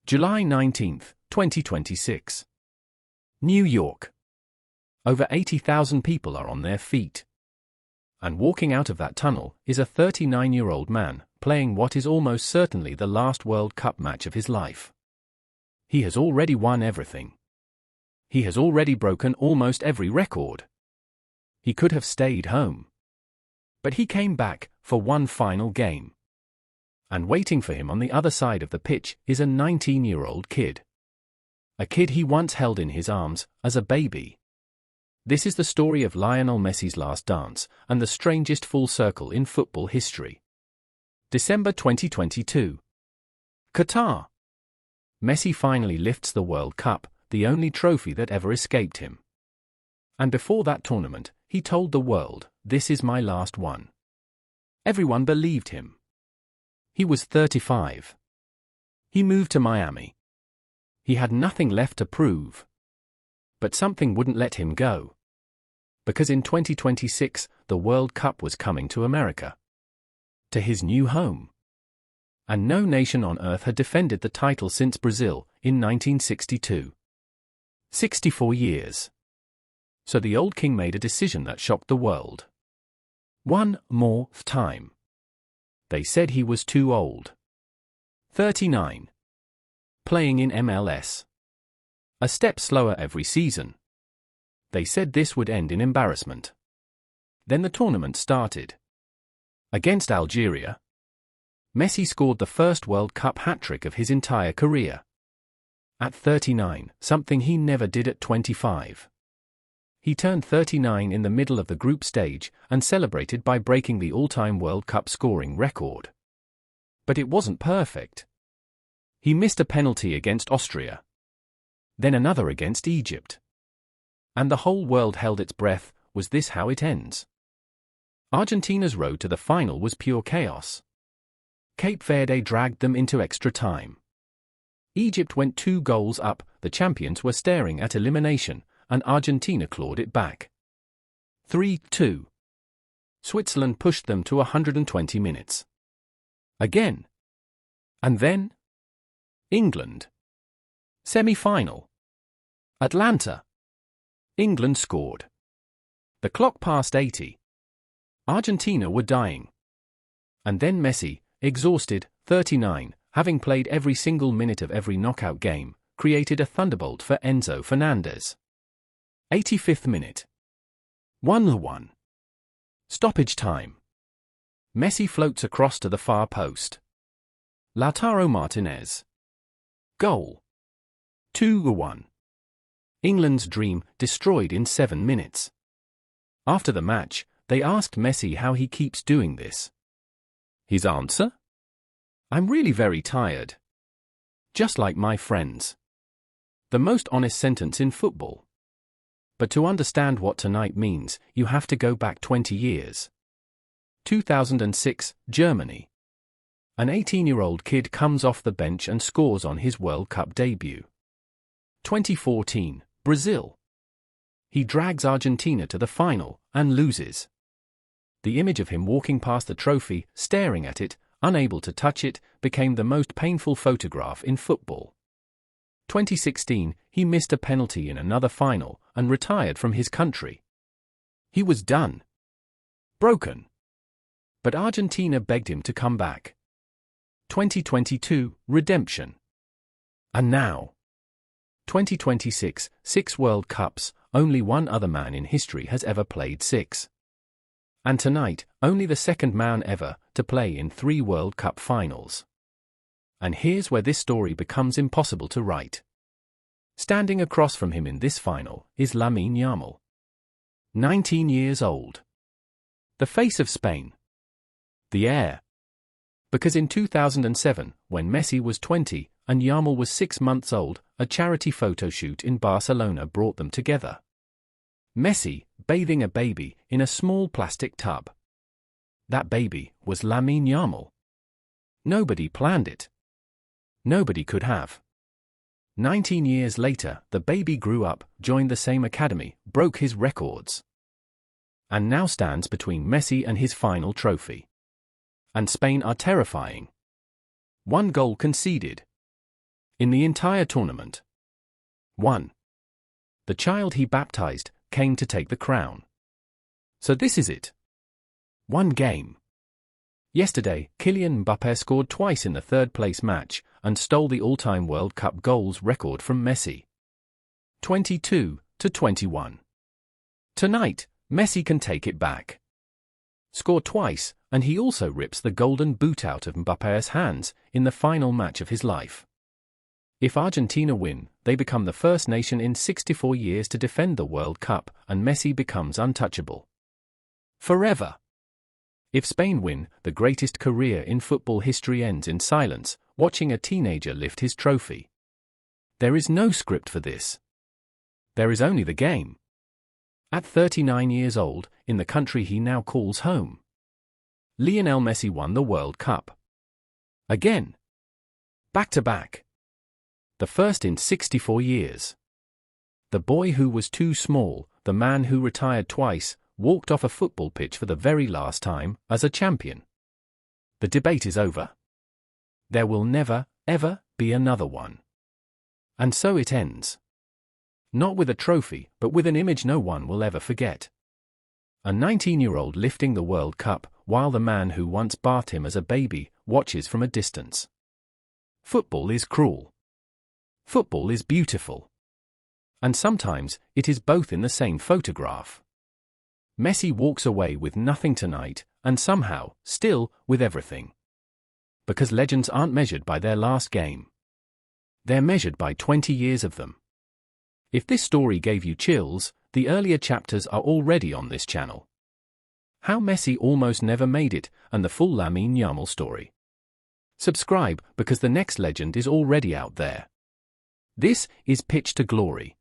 July 19, 2026. New York. Over 80,000 people are on their feet. And walking out of that tunnel is a 39-year-old man playing what is almost certainly the last World Cup match of his life. He has already won everything. He has already broken almost every record. He could have stayed home. But he came back for one final game. And waiting for him on the other side of the pitch is a 19-year-old kid. A kid he once held in his arms as a baby. This is the story of Lionel Messi's last dance and the strangest full circle in football history. December 2022. Qatar. Messi finally lifts the World Cup, the only trophy that ever escaped him. And before that tournament, he told the world, "This is my last one." Everyone believed him. He was 35. He moved to Miami. He had nothing left to prove. But something wouldn't let him go. Because in 2026, the World Cup was coming to America. To his new home. And no nation on earth had defended the title since Brazil, in 1962. 64 years. So the old king made a decision that shocked the world. One more time. They said he was too old. 39. Playing in MLS. A step slower every season. They said this would end in embarrassment. Then the tournament started. Against Algeria, Messi scored the first World Cup hat-trick of his entire career. At 39, something he never did at 25. He turned 39 in the middle of the group stage and celebrated by breaking the all-time World Cup scoring record. But it wasn't perfect. He missed a penalty against Austria. Then another against Egypt. And the whole world held its breath. Was this how it ends? Argentina's road to the final was pure chaos. Cape Verde dragged them into extra time. Egypt went 2 goals up, the champions were staring at elimination, and Argentina clawed it back. 3-2. Switzerland pushed them to 120 minutes. Again. And then? England. Semi-final. Atlanta. England scored. The clock passed 80. Argentina were dying. And then Messi, exhausted, 39, having played every single minute of every knockout game, created a thunderbolt for Enzo Fernandez. 85th minute. 1-1. Stoppage time. Messi floats across to the far post. Lautaro Martinez. Goal. 2-1. England's dream destroyed in 7 minutes. After the match, they asked Messi how he keeps doing this. His answer? "I'm really very tired. Just like my friends." The most honest sentence in football. But to understand what tonight means, you have to go back 20 years. 2006, Germany. An 18-year-old kid comes off the bench and scores on his World Cup debut. 2014, Brazil. He drags Argentina to the final and loses. The image of him walking past the trophy, staring at it, unable to touch it, became the most painful photograph in football. 2016, he missed a penalty in another final and retired from his country. He was done. Broken. But Argentina begged him to come back. 2022, redemption. And now. 2026, 6 World Cups, only one other man in history has ever played 6. And tonight, only the second man ever to play in 3 World Cup finals. And here's where this story becomes impossible to write. Standing across from him in this final is Lamine Yamal. 19 years old. The face of Spain. The heir. Because in 2007, when Messi was 20 and Yamal was 6 months old, a charity photo shoot in Barcelona brought them together. Messi, bathing a baby in a small plastic tub. That baby was Lamine Yamal. Nobody planned it. Nobody could have. 19 years later, the baby grew up, joined the same academy, broke his records. And now stands between Messi and his final trophy. And Spain are terrifying. 1 goal conceded. in the entire tournament. 1. The child he baptized came to take the crown. So this is it. One game. Yesterday, Kylian Mbappé scored twice in the third-place match and stole the all-time World Cup goals record from Messi. 22-21. Tonight, Messi can take it back. Score twice, and he also rips the golden boot out of Mbappé's hands in the final match of his life. If Argentina win, they become the first nation in 64 years to defend the World Cup, and Messi becomes untouchable. Forever. If Spain win, the greatest career in football history ends in silence, watching a teenager lift his trophy. There is no script for this. There is only the game. At 39 years old, in the country he now calls home, Lionel Messi won the World Cup. Again. Back to back. The first in 64 years. The boy who was too small, the man who retired twice, walked off a football pitch for the very last time as a champion. The debate is over. There will never, ever be another one. And so it ends. Not with a trophy, but with an image no one will ever forget. A 19-year-old lifting the World Cup, while the man who once bathed him as a baby watches from a distance. Football is cruel. Football is beautiful. And sometimes, it is both in the same photograph. Messi walks away with nothing tonight, and somehow, still, with everything. Because legends aren't measured by their last game. They're measured by 20 years of them. If this story gave you chills, the earlier chapters are already on this channel. How Messi almost never made it, and the full Lamine Yamal story. Subscribe, because the next legend is already out there. This is Pitch to Glory.